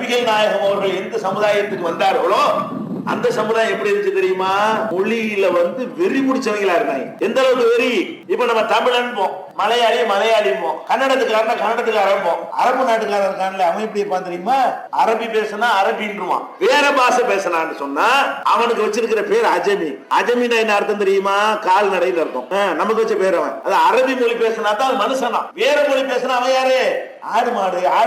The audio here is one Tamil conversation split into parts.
நபிகள் நாயகம் அவர்கள் எந்த சமுதாயத்துக்கு வந்தார்களோ அந்த சமுதாயம் எப்படி இருந்துச்சு தெரியுமா? மொழியில வெறி முடிச்சவங்களா இருந்தாங்க. எந்த அளவுக்கு வெறி? இப்ப நம்ம தமிழன் மலையாளிப்போம், கன்னடத்துக்காரன், அரபு நாட்டுக்காரன் இருக்கான்ல, அவன் எப்படி இருப்பான் தெரியுமா? அரபி பேசினா அரபின்றுவான், வேற பாஷை பேசினான்னு சொன்னா அவனுக்கு வச்சிருக்கிற பேர் அஜமி. அஜமினா என்ன அர்த்தம் தெரியுமா? கால்நடைன்னு அர்த்தம். நமக்கு வச்ச பேர் அவன். அது அரபி மொழி பேசினா தான் மனுஷனா. வேற மொழி பேசினா அவன் யாரு? ஆடு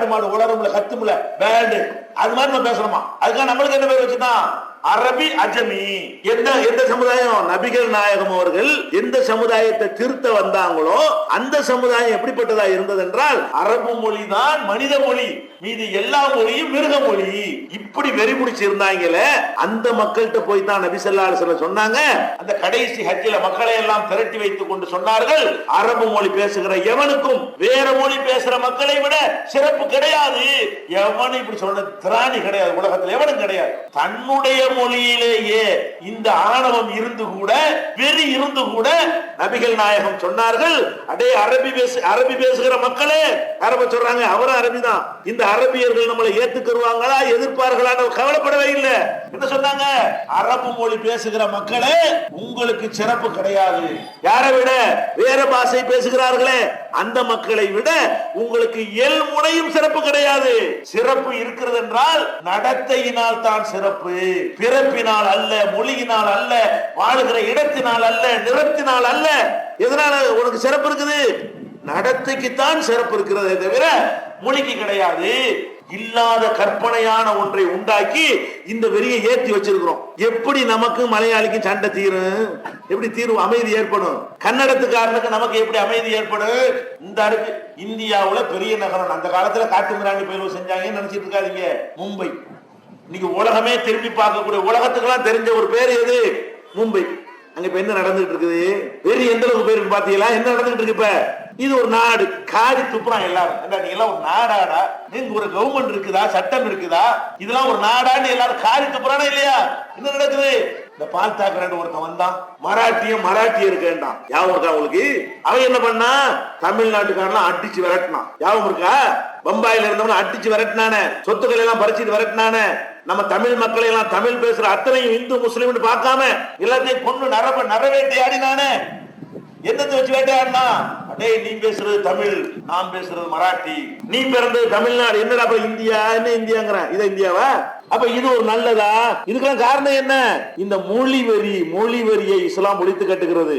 மாடு உலரமுல கத்துமுல பேண்டு அது மாதிரி நம்ம பேசணுமா? அதுக்காக நம்மளுக்கு என்ன பேர் வச்சுதான்? அரபி அஜமி. எந்த சமுதாயம்? நபிகள் நாயகம் அவர்கள் எந்த சமுதாயத்தை திருத்த வந்தாங்களோ அந்த சமுதாயம் எப்படிப்பட்டதா இருந்தது என்றால் அரபு மொழி தான் மனித மொழி, மீது எல்லா மொழியும் மிருக மொழி. இப்படி வெறி முடிச்சு இருந்தாங்களே அந்த மக்கள்கிட்ட போய் தான் நபி ஸல்லல்லாஹு அலைஹி வஸல்லம் சொன்னாங்க. அந்த கடைசி ஹஜ்ஜில மக்களை எல்லாம் திரட்டி வைத்துக் கொண்டு சொன்னார்கள், அரபு மொழி பேசுகிற எவனுக்கும் வேற மொழி பேசுற மக்களை விட சிறப்பு கிடையாது. எவனும் இப்படி சொன்ன திராணி கிடையாது, உலகத்தில் எவனும் கிடையாது. தன்னுடைய மொழியிலேயே இந்த ஆணவம் இருந்து கூட, வெறி இருந்து கூட நபிகள் நாயகம் சொன்னார்கள், அடே அரபி பேசுகிற மக்களே, அரபி சொல்றாங்க, அவரும் அரபி தான், இந்த அரபியர்கள் நம்மளை ஏத்துக்குவாங்களா எதிர்ப்பார்களா கவலைப்படவே இல்லை. என்ன சொன்னாங்க? அரபு மொழி பேசுகிற மக்களே உங்களுக்கு சிறப்பு கிடையாது. யாரை விட? வேற பாஷை பேசுகிறார்களே அந்த மக்களை விட உங்களுக்கு எல் முனையும் சிறப்பு கிடையாது. சிறப்பு இருக்கிறது என்றால் நடத்தையினால் தான் சிறப்பு, பிறப்பினால் அல்ல, மொழியினால் அல்ல, வாழுகிற இடத்தினால் அல்ல, நிறத்தினால் அல்ல. எதனால உனக்கு சிறப்பு இருக்குது? நடத்தைக்குத்தான் சிறப்பு இருக்கிறதே தவிர மொழிக்கு கிடையாது. இல்லாத கற்பனையான ஒன்றை உண்டாக்கி இந்த வெறியை ஏற்றி வச்சிருக்கிறோம். எப்படி நமக்கு மலையாளிக்கு சண்டை தீரும்? எப்படி தீரும்? அமைதி ஏற்படும். கன்னடத்துக்காரனுக்கு நமக்கு எப்படி அமைதி ஏற்படும்? இந்த அடுக்கு இந்தியாவுல பெரிய நகரம், அந்த காலத்துல காட்டு மிராண்டி பயிர்வு செஞ்சாங்கன்னு நினைச்சிட்டு இருக்காதீங்க. மும்பை. இன்னைக்கு உலகமே திரும்பி பார்க்கக்கூடிய, உலகத்துக்கெல்லாம் தெரிஞ்ச ஒரு பேர் எது? மும்பை. அங்க இப்ப என்ன நடந்துட்டு இருக்குது? வெறி எந்த அளவுக்கு பேருக்கு பாத்தீங்களா? என்ன நடந்துட்டு இருக்கு இப்ப? இது ஒரு நாடு, காரி துப்புறான் எல்லாரும். நீங்க எல்லாம் ஒரு நாடாடா? நீங்க ஒரு கவர்மெண்ட் இருக்குதா, சட்டம் இருக்குதா, இதெல்லாம் ஒரு நாடான்னு எல்லாரும் காரி துப்புறானா இல்லையா? என்ன நடக்குது? இந்த பால் தாக்கரேன்னு ஒருத்தன் வந்தான், மராட்டிய இருக்கேன்டான். யாவும் இருக்கா உங்களுக்கு? அவன் என்ன பண்ணா? தமிழ்நாட்டுக்காரெல்லாம் அடிச்சு விரட்டினான். யாவும் இருக்கா? பம்பாயில இருந்தவன அடிச்சு விரட்டினானே, சொத்துக்களை எல்லாம் பறிச்சுட்டு விரட்டினானே. நம்ம தமிழ் மக்களை எல்லாம், தமிழ் பேசுற அத்தனையும் இந்து முஸ்லிம் பார்க்காம எல்லாத்தையும் கொண்டு நரவேட்டை ஆடினானே. என்னத்தை வச்சு வேட்டையாடினா? அடே, நீ பேசுறது தமிழ், நான் பேசுறது மராட்டி, நீ பிறந்தது தமிழ்நாடு, என்னடா இந்தியா? என்ன இந்தியாங்கிற? இத இந்தியாவா? அப்ப இது ஒரு நல்லதா? இதுக்கெல்லாம் காரணம் என்ன? இந்த மொழி வெறியை இஸ்லாம் ஒழித்து கட்டுகிறது.